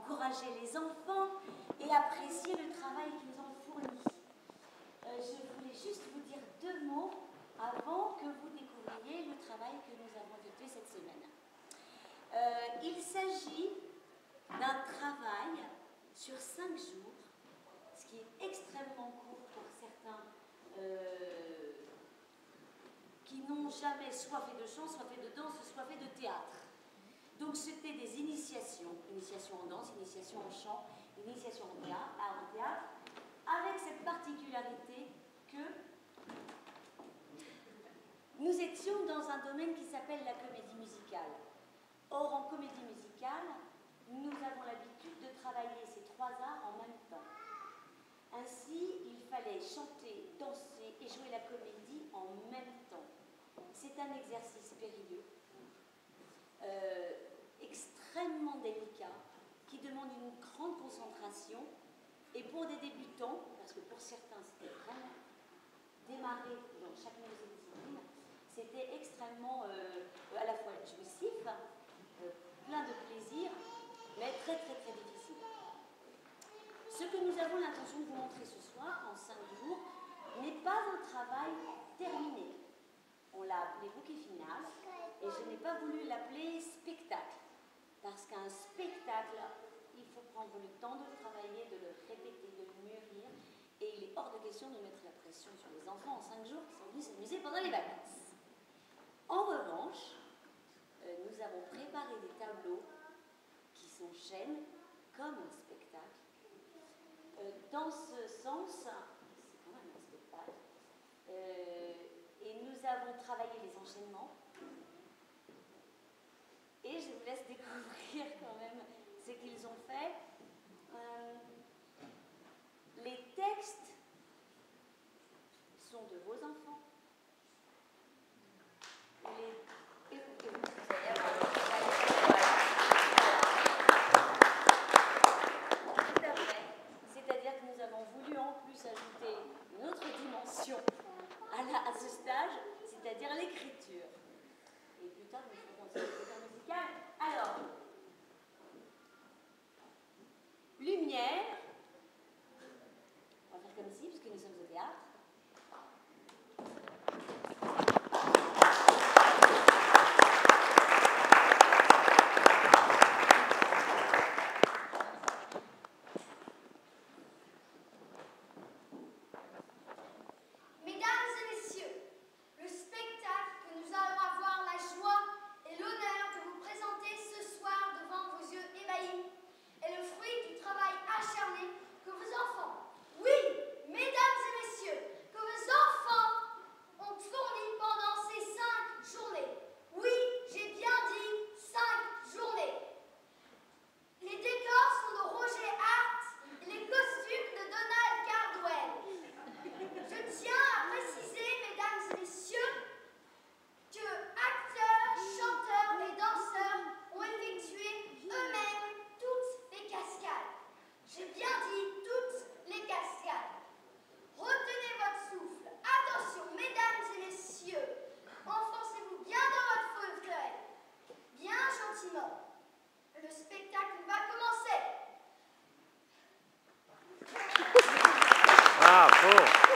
encourager les enfants et apprécier le travail qu'ils ont fourni. Je voulais juste vous dire 2 mots avant que vous découvriez le travail que nous avons effectué cette semaine. Il s'agit d'un travail sur 5 jours, ce qui est extrêmement court pour certains qui n'ont jamais soit fait de chant, soit fait de danse, soit fait de théâtre. Donc c'était des initiations, initiation en danse, initiation en chant, initiation en théâtre, avec cette particularité que nous étions dans un domaine qui s'appelle la comédie musicale. Or, en comédie musicale, nous avons l'habitude de travailler ces 3 arts en même temps. Ainsi, il fallait chanter, danser et jouer la comédie en même temps. C'est un exercice périlleux, extrêmement délicat, qui demande une grande concentration. Et pour des débutants, parce que pour certains c'était vraiment démarrer dans chacune de ces disciplines, c'était extrêmement à la fois jouissif, plein de plaisir, mais très très très difficile. Ce que nous avons l'intention de vous montrer ce soir, en 5 jours, n'est pas un travail terminé. On l'a appelé bouquet final, et je n'ai pas voulu l'appeler spectacle, parce qu'un spectacle, il faut prendre le temps de le travailler, de le répéter, de le mûrir, et il est hors de question de mettre la pression sur les enfants en 5 jours qui sont venus s'amuser pendant les vacances. En revanche, nous avons préparé des tableaux qui s'enchaînent comme un spectacle. Dans ce sens, c'est quand même un spectacle, et nous avons travaillé les enchaînements, et je vous laisse découvrir quand même ce qu'ils ont fait. Les textes sont de vos enfants. C'est-à-dire que nous avons voulu en plus ajouter une autre dimension à ce stage, c'est-à-dire l'écriture. Et plus tard, nous ferons aussi l'écriture musicale. Alors, lumière, on va faire comme ci, puisque nous sommes au théâtre. Le spectacle va commencer. Bravo.